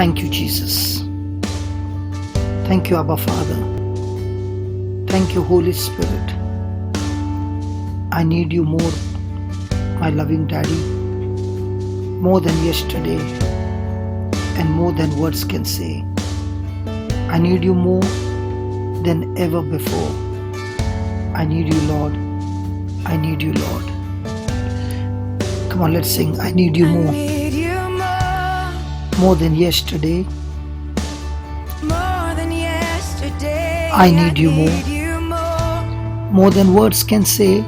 Thank you, Jesus. Thank you, Abba Father. Thank you, Holy Spirit. I need you more, my loving Daddy, more than yesterday and more than words can say. I need you more than ever before. I need you, Lord. I need you, Lord. Come on, let's sing. I need you more. More than yesterday. I need you more. More than words can say.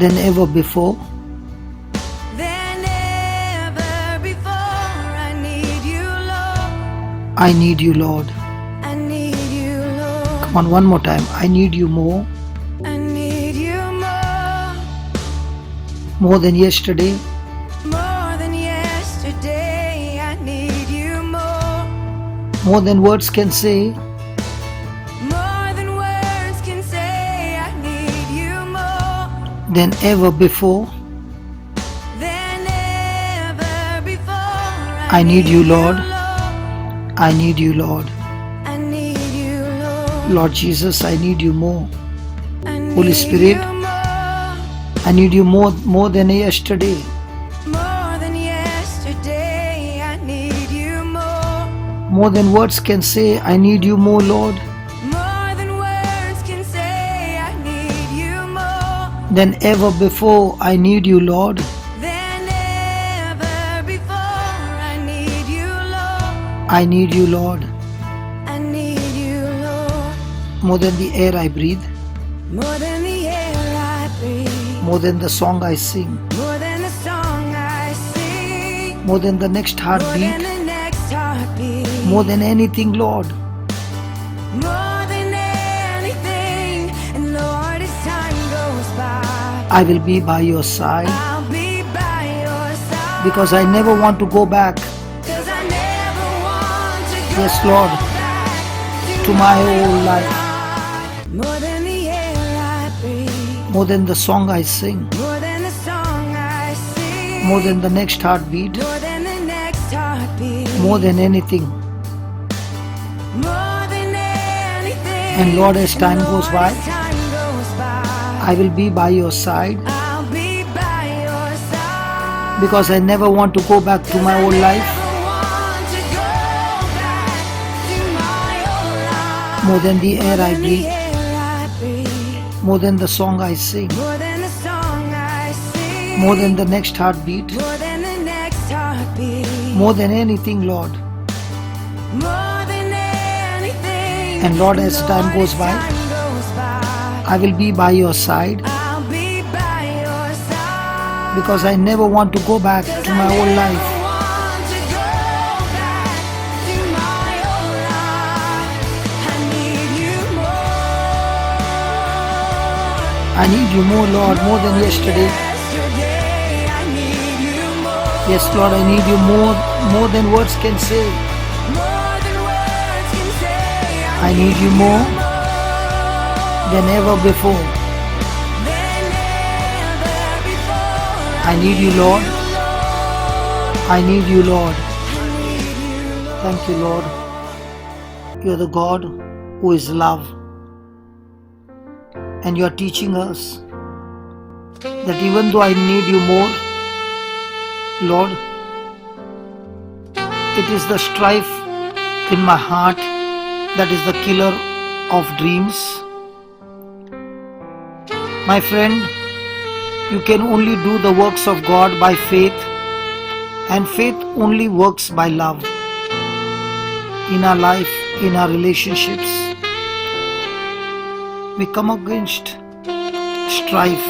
Than ever before. I need you, Lord. Come on, one more time. I need you more. More than yesterday. More than words can say. Than ever before. I need you, Lord. I need you, Lord. Lord Jesus, I need you more. Holy Spirit, I need you more than yesterday. More than words can say. I need you more, Lord. Than ever before. I need you, Lord. I need you, Lord. More than the air I breathe. More than the air I breathe. More than the song I sing. More than the song I sing. More than the next More heartbeat. than the next heartbeat. More than anything, Lord. More than anything. And Lord, as time goes by, I will be by your side. I'll be by your side. Because I never want to go back. 'Cause I never want to go Yes, Lord. back To my old life. More than the air I breathe. More than the song I sing. More than the song I sing. More than the next heartbeat. More than the next heartbeat. More than anything. More than anything. And Lord, as time goes by, as time goes by, I will be by your side. I'll be by your side. Because I never want to go back to my old life. Never want to go back to my old life. More than the air I More than the breathe. air I breathe. More than the song I sing. More than the song I sing. More than the next heartbeat. More than the next heartbeat. More than anything, Lord. More than anything. And Lord, as time goes by, I will be by your side. I'll be by your side. Because I never want to go back to my old life. Want to go back to my old life. I need you more. I need you more, Lord, more than yesterday. Yesterday, I need you more. Yes, Lord, I need you more than words can say. More than words can say. I need you more than ever before. than ever before. I need you, Lord. I need you, Lord. I need you, Lord. Thank you, Lord. You are the God who is love. And you are teaching us that even though I need you more, Lord, it is the strife in my heart that is the killer of dreams. My friend, you can only do the works of God by faith, and faith only works by love. In our life, in our relationships, we come against strife.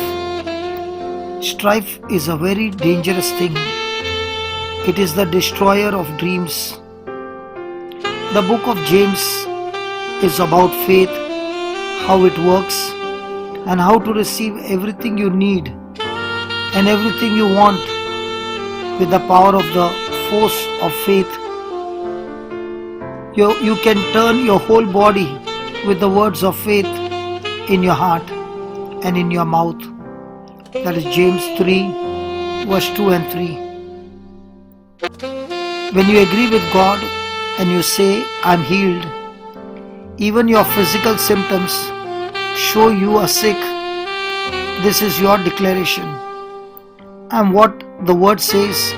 Strife is a very dangerous thing. It is the destroyer of dreams. The book of James is about faith, how it works, and how to receive everything you need and everything you want with the power of the force of faith. You can turn your whole body with the words of faith in your heart and in your mouth. That is James 3 verse 2 and 3. When you agree with God and you say, I'm healed, even your physical symptoms show you are sick, this is your declaration. And what the word says,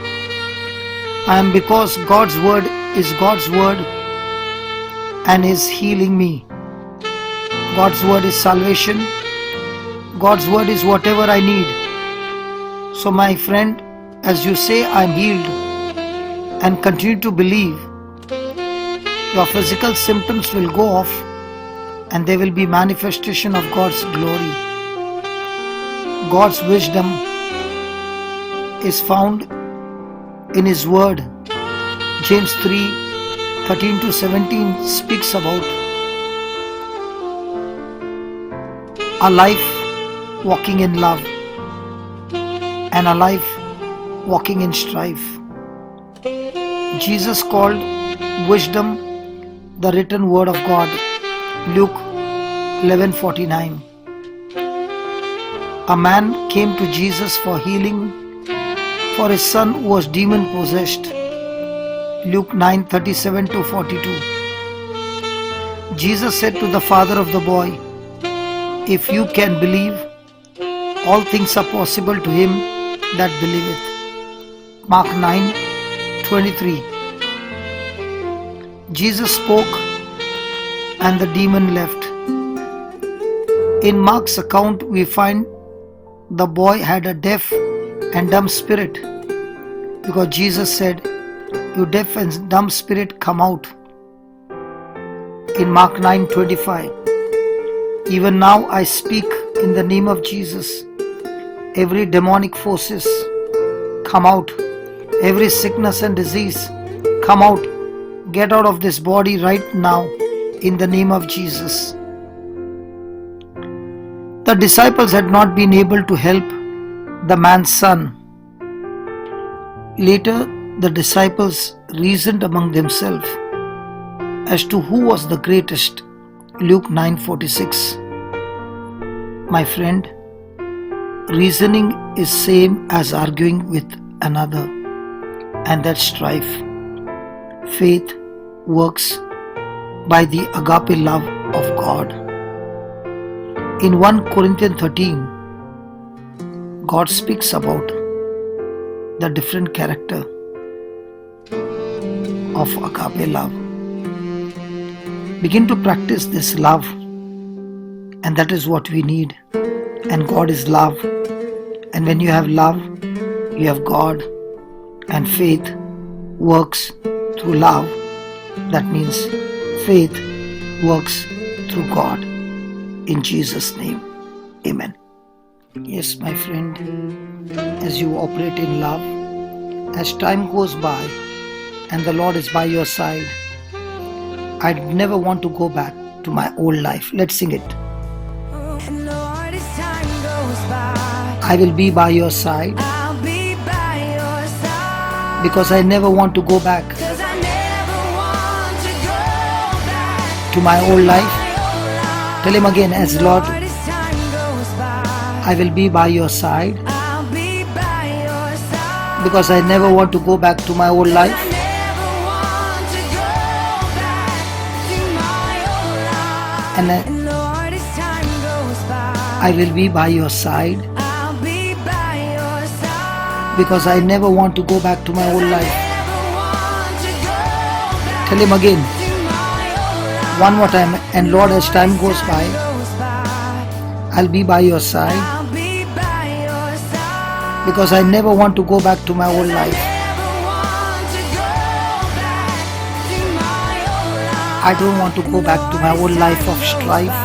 I am, because God's word is God's word and is healing me. God's word is salvation. God's word is whatever I need. So my friend, as you say I am healed and continue to believe, your physical symptoms will go off and there will be manifestation of God's glory. God's wisdom is found in His word. James 3:13 to 17 speaks about a life walking in love and a life walking in strife. Jesus called wisdom the written word of God. Luke 11:49. A man came to Jesus for healing for his son who was demon possessed. Luke 9:37 to 42. Jesus said to the father of the boy, if you can believe, all things are possible to him that believeth. Mark 9:23. Jesus spoke and the demon left. In Mark's account we find the boy had a deaf and dumb spirit, because Jesus said, you deaf and dumb spirit, come out. In Mark 9:25, even now I speak in the name of Jesus, every demonic forces come out, every sickness and disease come out, get out of this body right now in the name of Jesus. The disciples had not been able to help the man's son. Later, the disciples reasoned among themselves as to who was the greatest. Luke 9:46. My friend, reasoning is same as arguing with another, and that's strife. Faith works by the agape love of God. In 1 Corinthians 13, God speaks about the different character of agape love. Begin to practice this love, and that is what we need. And God is love, and when you have love, you have God, and faith works through love. That means faith works through God. In Jesus' name, amen. Yes, my friend, as you operate in love, as time goes by and the Lord is by your side, I never want to go back to my old life. Let's sing it. And Lord, as time goes by, I will be by your side, I'll be by your side. because I never want to go back 'Cause I never want to go back to my old life. my old life. Tell him again, as Lord, Lord, as time goes by, I will be by your side, I'll be by your side. because I never want to go back to my old life. I never want to go back to my old life. And And Lord, as time goes by, I will be by your side, I'll be by your side. because I never want to go back to my old I life. never want to go back Tell him again, to my old life. one more time. And Lord, as time goes by, I'll be by your side, I'll be by your side. because I never want to go back to my old I life. never want to go back to my old life. I don't want to go back to my old life of strife,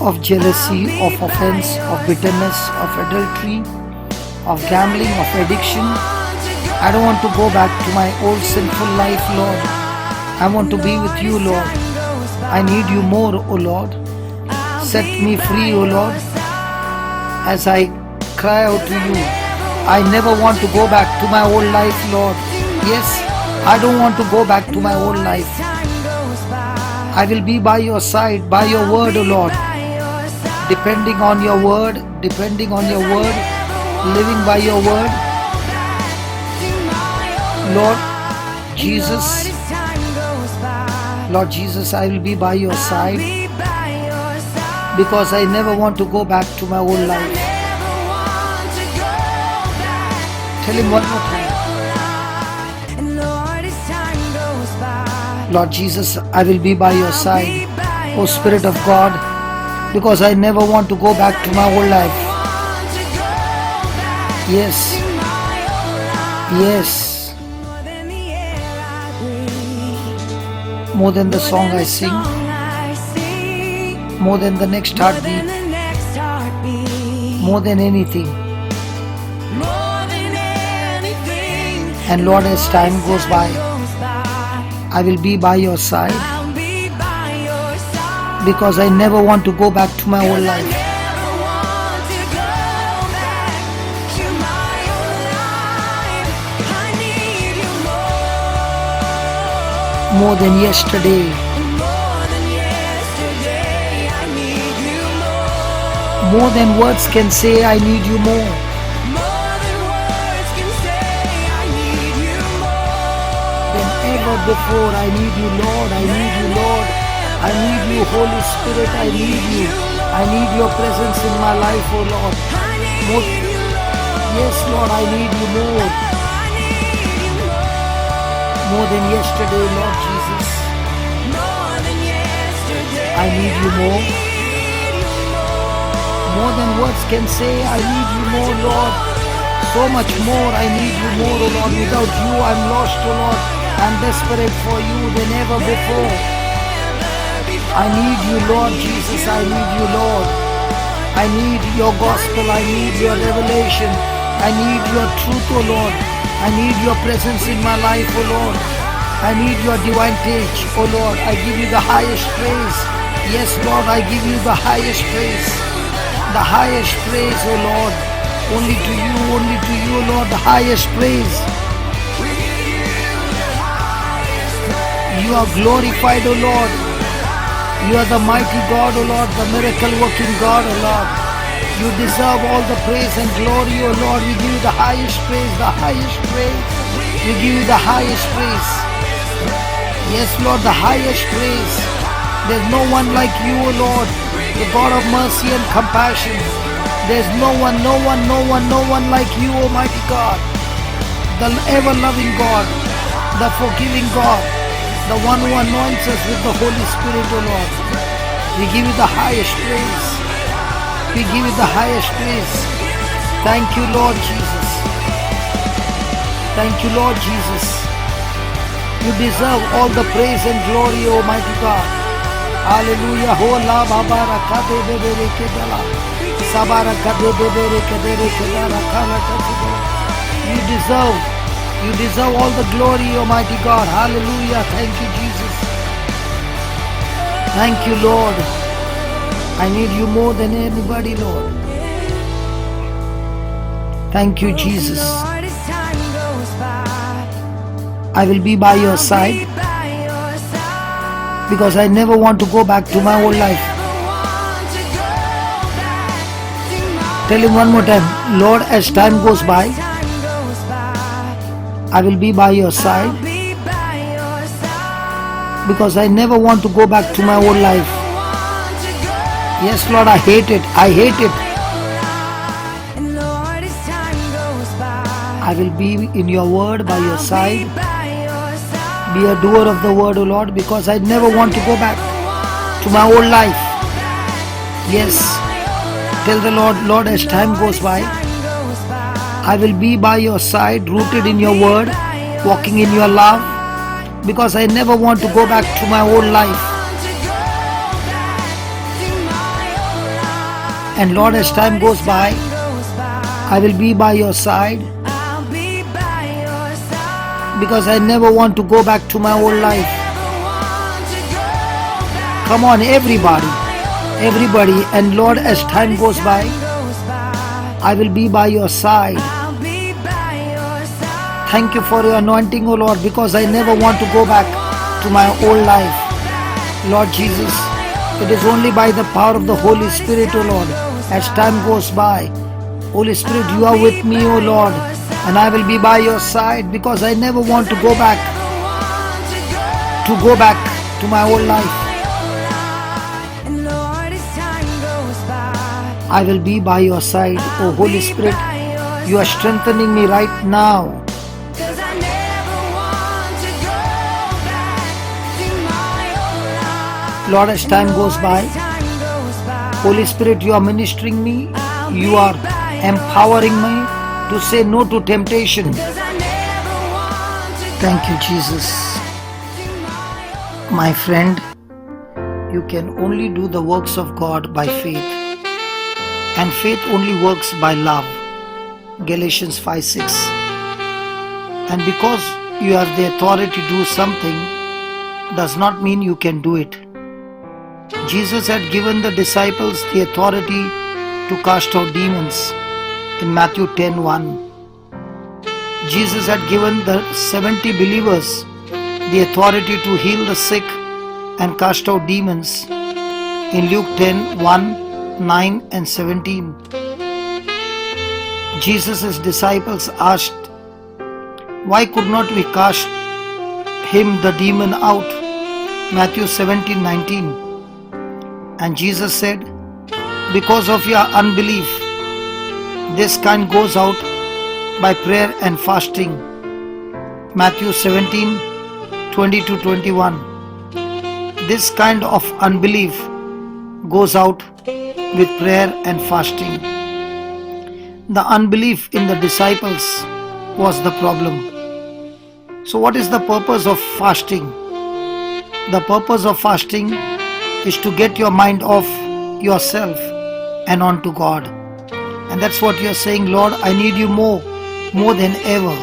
of jealousy, of offense, of bitterness, of adultery, of gambling, of addiction. I don't want to go back to my old sinful life, Lord. I want to be with you, Lord. I need you more, O Lord. Set me free, O Lord, as I cry out to you. I never want to go back to my old life, Lord. Yes, I don't want to go back to my old life. I will be by your side, by your word, O Lord. depending on your word, living by your word. Lord Jesus, I will be by your side because I never want to go back to my old life. Tell him one more time. Lord Jesus, I will be by your side, O Spirit of God, because I never want to go back to my old life. Yes. More than the song I sing, more than the next heartbeat, more than anything. And Lord, as time goes by, I will be by your side because I never want to go back to my old life. More than yesterday, more than words can say, I need you more. Than ever before, I need you, Lord. I need you, Lord. I need you, Holy Spirit. I need you. I need your presence in my life, oh Lord. Yes, Lord, I need you more. More than yesterday, Lord Jesus. I need you more. More than words can say, I need you more, Lord. So much more, I need you more, oh Lord. Without you, I'm lost, oh Lord. I'm desperate for you than ever before. I need you, Lord Jesus. I need you, Lord. I need your gospel. I need your revelation. I need your truth, oh Lord. I need your presence in my life, oh Lord. I need your divine touch, oh Lord. I give you the highest praise. Yes, Lord, I give you the highest praise. The highest praise, oh Lord. Only to you, Lord, the highest praise. You are glorified, oh Lord. You are the mighty God, oh Lord, the miracle working God, oh Lord. You deserve all the praise and glory, oh Lord. We give you the highest praise, the highest praise. We give you the highest praise. Yes, Lord, the highest praise. There's no one like you, O Lord, the God of mercy and compassion. There's no one like you, Almighty God, the ever-loving God, the forgiving God, the one who anoints us with the Holy Spirit, O Lord. We give you the highest praise. We give you the highest praise. Thank you, Lord Jesus. Thank you, Lord Jesus. You deserve all the praise and glory, Almighty God. Hallelujah. Hola babara kade bebere kedala. Sabara kade bebere kedere kedara kala kade. You deserve all the glory, Almighty God. Hallelujah. Thank you, Jesus. Thank you, Lord. I need you more than anybody, Lord. Thank you, Jesus. I will be by your side because I never want to go back to my old life. Tell him one more time, Lord, as time goes by, I will be by your side because I never want to go back to my old life. Yes, Lord, I hate it. I hate it. I will be in your word by your side. Be a doer of the word, O Lord, because I never want to go back to my old life. Yes, tell the Lord, Lord, as time goes by, I will be by your side, rooted in your word, walking in your love, because I never want to go back to my old life. And Lord, as time goes by, I will be by your side because I never want to go back to my old life. Come on, everybody, and Lord, as time goes by, I will be by your side. Thank you for your anointing, O Lord, because I never want to go back to my old life. Lord Jesus, It is only by the power of the Holy Spirit, O Lord, as time goes by. Holy Spirit, you are with me, O Lord, and I will be by your side, because I never want to go back to my old life. I will be by your side, O Holy Spirit. You are strengthening me right now. Lord, as time goes by, Holy Spirit, you are ministering me. You are empowering me to say no to temptation. Thank you, Jesus. My friend, you can only do the works of God by faith, and faith only works by love. Galatians 5:6. And because you have the authority to do something does not mean you can do it. Jesus had given the disciples the authority to cast out demons in Matthew 10:1. Jesus had given the 70 believers the authority to heal the sick and cast out demons in Luke 10:1, 9 and 17. Jesus' disciples asked, why could not we cast him the demon out? Matthew 17:19. And Jesus said, because of your unbelief, this kind goes out by prayer and fasting. Matthew 17:20-21. This kind of unbelief goes out with prayer and fasting. The unbelief in the disciples was the problem. So what is the purpose of fasting? The purpose of fasting is to get your mind off yourself and onto God. And that's what you're saying, Lord, I need you more than ever.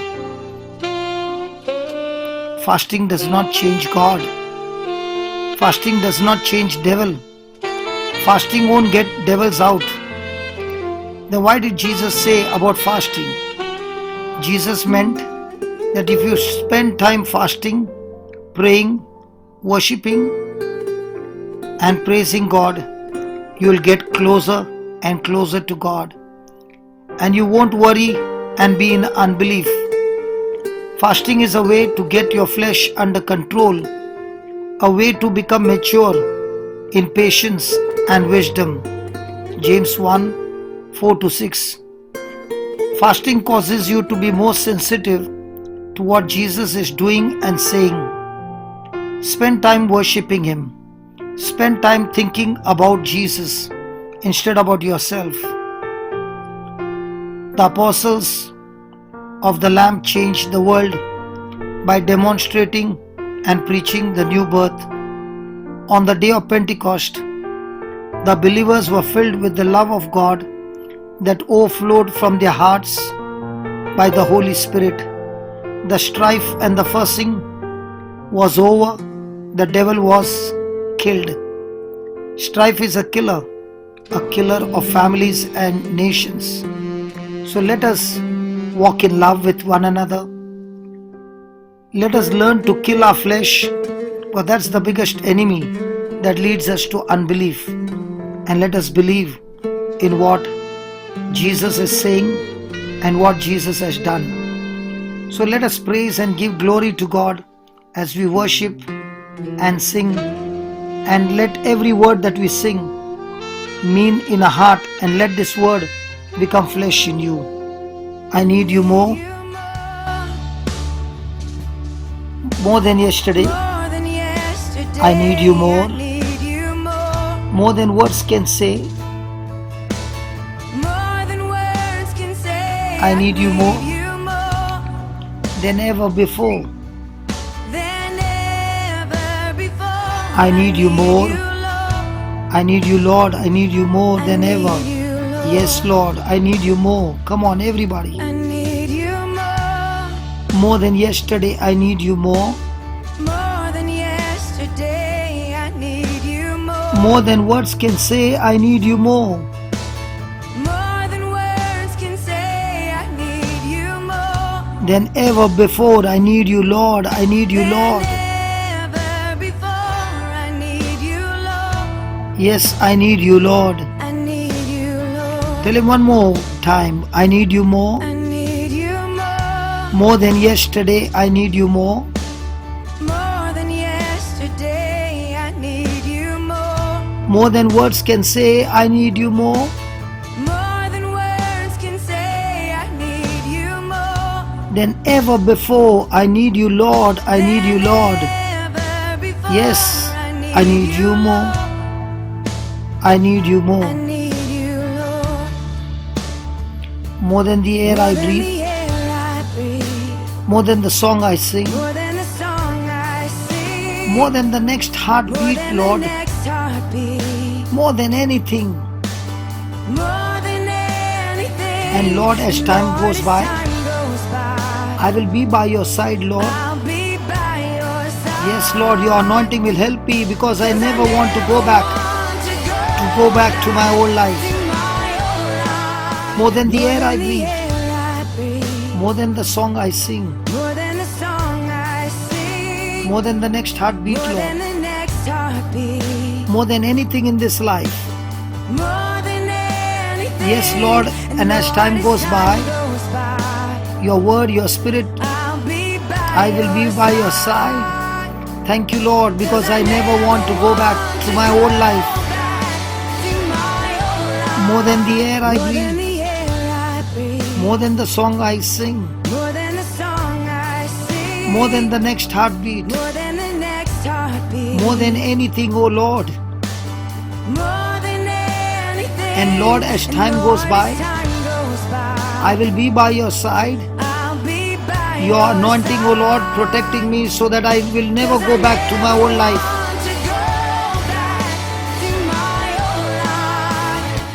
Fasting does not change God. Fasting does not change devil. Fasting won't get devils out. Then why did Jesus say about fasting? Jesus meant that if you spend time fasting, praying, worshipping and praising God, you will get closer and closer to God, and you won't worry and be in unbelief. Fasting is a way to get your flesh under control, a way to become mature in patience and wisdom. James 1:4-6. Fasting causes you to be more sensitive to what Jesus is doing and saying. Spend time worshipping Him. Spend time thinking about Jesus instead about yourself. The apostles of the Lamb changed the world by demonstrating and preaching the new birth. On the day of Pentecost, the believers were filled with the love of God that overflowed from their hearts by the Holy Spirit. The strife and the fussing was over. The devil was killed. Strife is a killer of families and nations. So let us walk in love with one another. Let us learn to kill our flesh, for that's the biggest enemy that leads us to unbelief. And let us believe in what Jesus is saying and what Jesus has done. So let us praise and give glory to God as we worship and sing, and let every word that we sing mean in a heart, and let this word become flesh in you. I need you more than yesterday. I need you more than words can say. I need you more than ever before. I need you more. I need you, Lord. I need you more than ever. Yes, Lord, I need you more. Come on, everybody. More than yesterday, I need you more. More than words can say, I need you more. Than ever before, I need you, Lord. I need you, Lord. Yes, I need you, Lord. I need you, Lord. Tell him one more time. I need you more. I need you more. More than yesterday, I need you more. More than yesterday, I need you more. More than words can say, I need you more. More than words can say, I need you more. Than ever before, I need you, Lord. I need you, Lord. Ever before, Yes, I need you more. I need you I more. need you, Lord. More than the air I More than breathe. the air I breathe. More than the song I sing. More than the song I sing. More than the next More heartbeat, than Lord. the next heartbeat. More than anything. More than anything. And Lord, as time Lord, goes as by, time goes by, I will be by your side, Lord. I'll be by your side. Yes, Lord, your anointing will help me because I 'Cause never want to go back to my old life. to my old life. More than the More air I than the breathe. air I breathe. More than the song I sing. More than the song I sing. More than the next heartbeat, More than Lord. the next heartbeat. More than anything in this life. More than anything. Yes, Lord, and as time Lord, goes by, goes by, your word, your spirit, I'll be by I will be by your side. Thank you, Lord, because I never want to go back to my old life. More than the air I More than breathe. the air I breathe. More than the song I sing. More than the song I sing. More than the next heartbeat. More than the next heartbeat. More than anything, oh Lord. More than anything. And Lord, as And time Lord, goes by, as time goes by, I will be by your side. I'll be by Your anointing, oh Lord, protecting me so that I will never go back to my old life.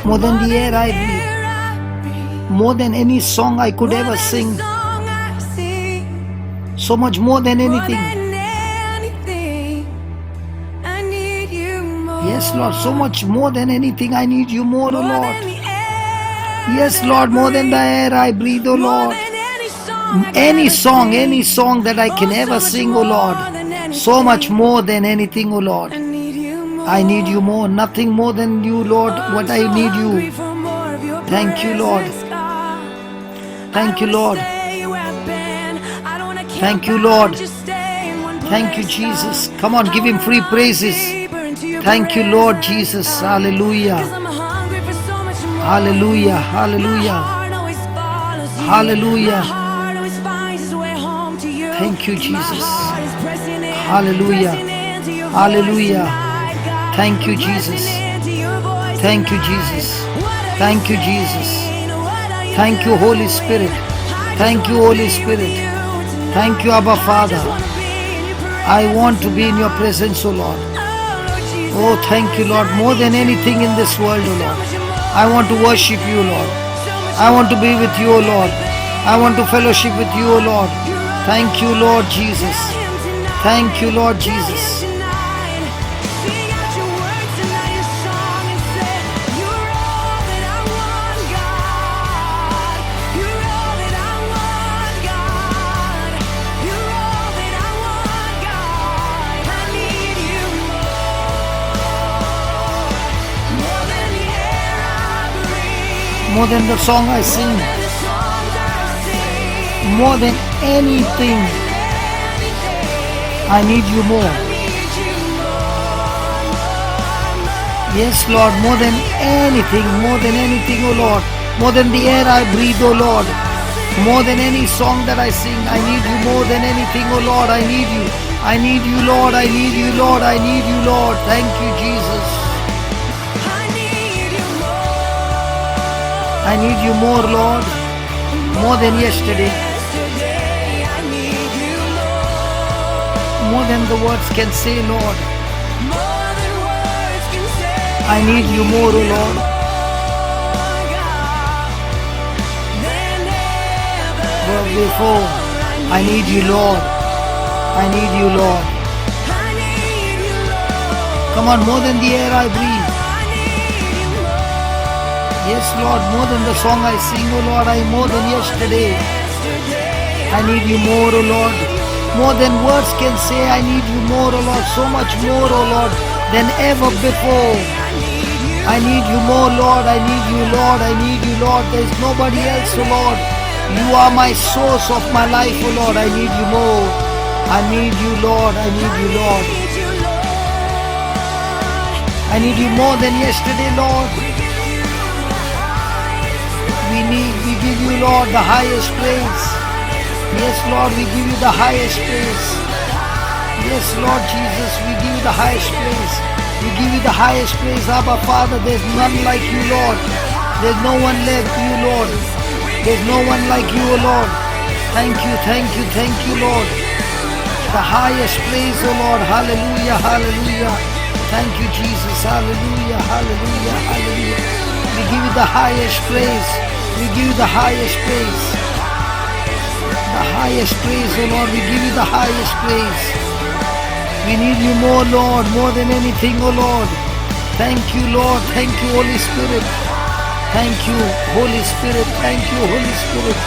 More than the air I breathe. More than any song I could ever sing. So much more than anything. Yes, Lord, so much more than anything. I need you more, oh Lord. Yes, Lord, more than the air I breathe, oh Lord. Any song that I can ever sing, oh Lord. So much more than anything, oh Lord. I need you more, nothing more than you, Lord. What I need you. Thank you, Lord. Thank you, Lord. Thank you, Lord. Thank you, Jesus. Come on, give him free praises. Thank you, Lord Jesus. Hallelujah. Hallelujah. Hallelujah. Hallelujah. Thank you, Jesus. Hallelujah. Hallelujah. Thank you, Jesus. Thank you, Jesus. Thank you, Jesus. Thank you, Holy Spirit. Thank you, Holy Spirit. Thank you, Abba Father. I want to be in your presence, O Lord. Oh, thank you, Lord. More than anything in this world, O Lord. I want to worship you, Lord. I want to be with you, O Lord. I want to fellowship with you, O Lord. Thank you, Lord Jesus. Thank you, Lord Jesus. More than the song I sing. More than anything. I need you more. Yes, Lord, more than anything, oh Lord. More than the air I breathe, oh Lord. More than any song that I sing, I need you more than anything, oh Lord. I need you. I need you, Lord. I need you, Lord. I need you, Lord. Thank you, Jesus. I need you more, Lord. More than yesterday. More than the words can say, Lord. I need you more, O Lord. But before, I need you, Lord. I need you, Lord. Come on, more than the air I breathe. Yes, Lord, more than the song I sing, O Lord, more than yesterday. I need you more, O Lord. More than words can say, I need you more, O Lord. So much more, O Lord, than ever before. I need you more, Lord. I need you, Lord. I need you, Lord. There is nobody else, oh Lord. You are my source of my life, oh Lord. I need you more. I need you, Lord. I need you, Lord. I need you more than yesterday, Lord. We give you, Lord, the highest praise. Yes, Lord, we give you the highest praise. Yes, Lord Jesus, we give you the highest praise. We give you the highest praise, Abba Father. There's none like you, Lord. There's no one like you, Lord. There's no one like you, O Lord. Thank you, thank you, thank you, Lord. The highest praise, O Lord. Hallelujah, hallelujah. Thank you, Jesus. Hallelujah, hallelujah, hallelujah. We give you the highest praise. We give you the highest praise. The highest praise, O Lord. We give you the highest praise. We need you more, Lord, more than anything, O Lord. Thank you, Lord. Thank you, Holy Spirit. Thank you, Holy Spirit. Thank you, Holy Spirit.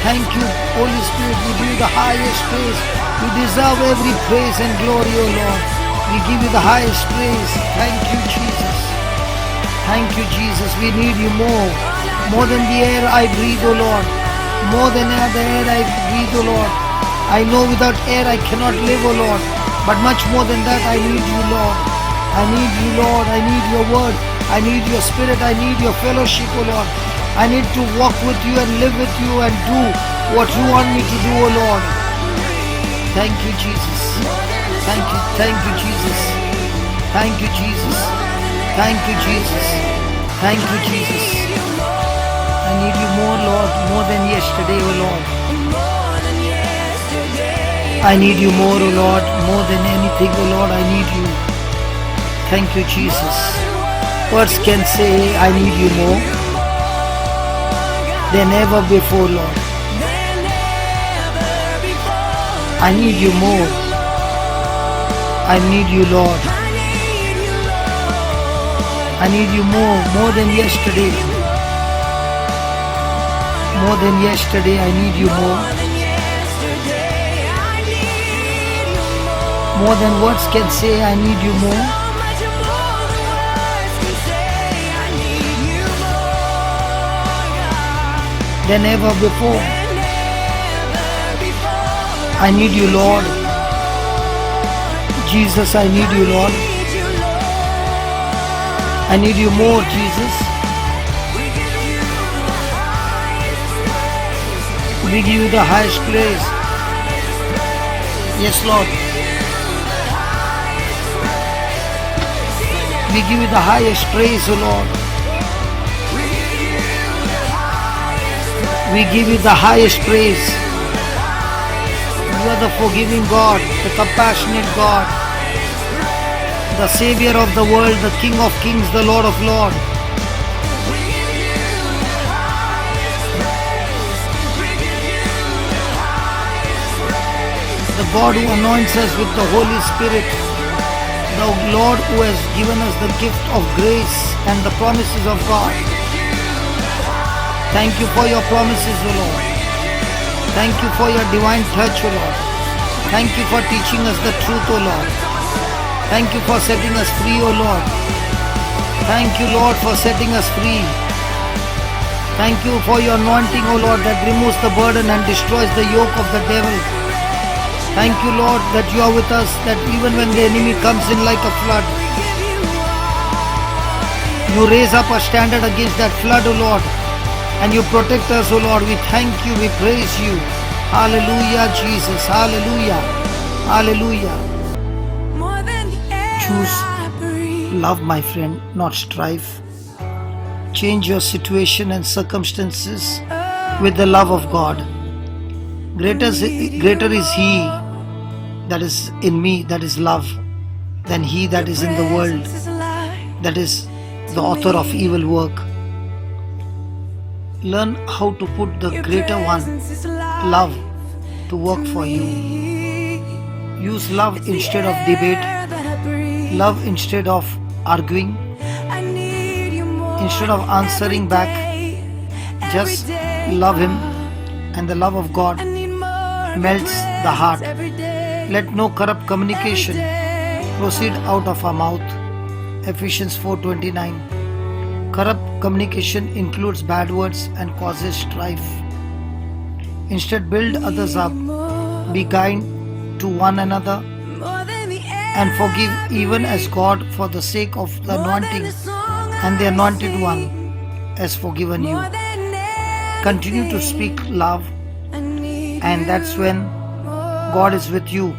Thank you, Holy Spirit. We give you the highest praise. You deserve every praise and glory, O Lord. We give you the highest praise. Thank you, Jesus. Thank you, Jesus. We need you more than the air I breathe, O Lord. More than the air I breathe, O Lord. I know without air I cannot live, O Lord. But much more than that, I need you, Lord. I need you, Lord. I need your word. I need your spirit. I need your fellowship, O Lord. I need to walk with you and live with you and do what you want me to do, O Lord. Thank you, Jesus. Thank you, Jesus. Thank you, Jesus. Thank you, Jesus. Thank you, Jesus. I need you more, Lord, more than yesterday, O Lord. I need you more, O Lord, more than anything, O Lord. I need you. Thank you, Jesus. Words can say, I need you more than ever before, Lord. I need you more. I need you, Lord. I need you more than yesterday. More than yesterday, I need you more. More than words can say, I need you more. Than ever before. I need you, Lord. Jesus, I need you, Lord. I need you more, Jesus. We give you the highest praise. Yes, Lord. We give you the highest praise, O Lord. We give you the highest praise. You are the forgiving God, the compassionate God, the Savior of the world, the King of kings, the Lord of lords. The God who anoints us with the Holy Spirit, the Lord who has given us the gift of grace and the promises of God. Thank you for your promises, O Lord. Thank you for your divine touch, O Lord. Thank you for teaching us the truth, O Lord. Thank you for setting us free, O Lord. Thank you, Lord, for setting us free. Thank you for your anointing, O Lord, that removes the burden and destroys the yoke of the devil. Thank you, Lord, that you are with us, that even when the enemy comes in like a flood, you raise up a standard against that flood, O Lord, and you protect us, O Lord. We thank you, we praise you. Hallelujah, Jesus. Hallelujah. Hallelujah. Choose love, my friend, not strife. Change your situation and circumstances with the love of God. Greater is He that is in me, that is love, than he that is in the world, that is the author of evil work. Learn how to put the greater one, love, to work for you. Use love instead of debate, love instead of arguing, instead of answering back. Just love Him, and the love of God melts the heart. Let no corrupt communication proceed out of our mouth, Ephesians 4:29. Corrupt communication includes bad words and causes strife. Instead, build others up, be kind to one another, and forgive even as God, for the sake of the anointing and the anointed one, has forgiven you. Continue to speak love, and that's when God is with you,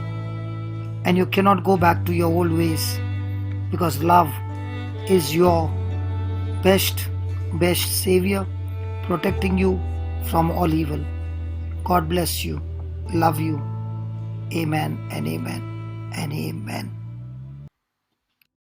and you cannot go back to your old ways, because love is your best savior, protecting you from all evil. God bless you. Love you. Amen and amen and amen.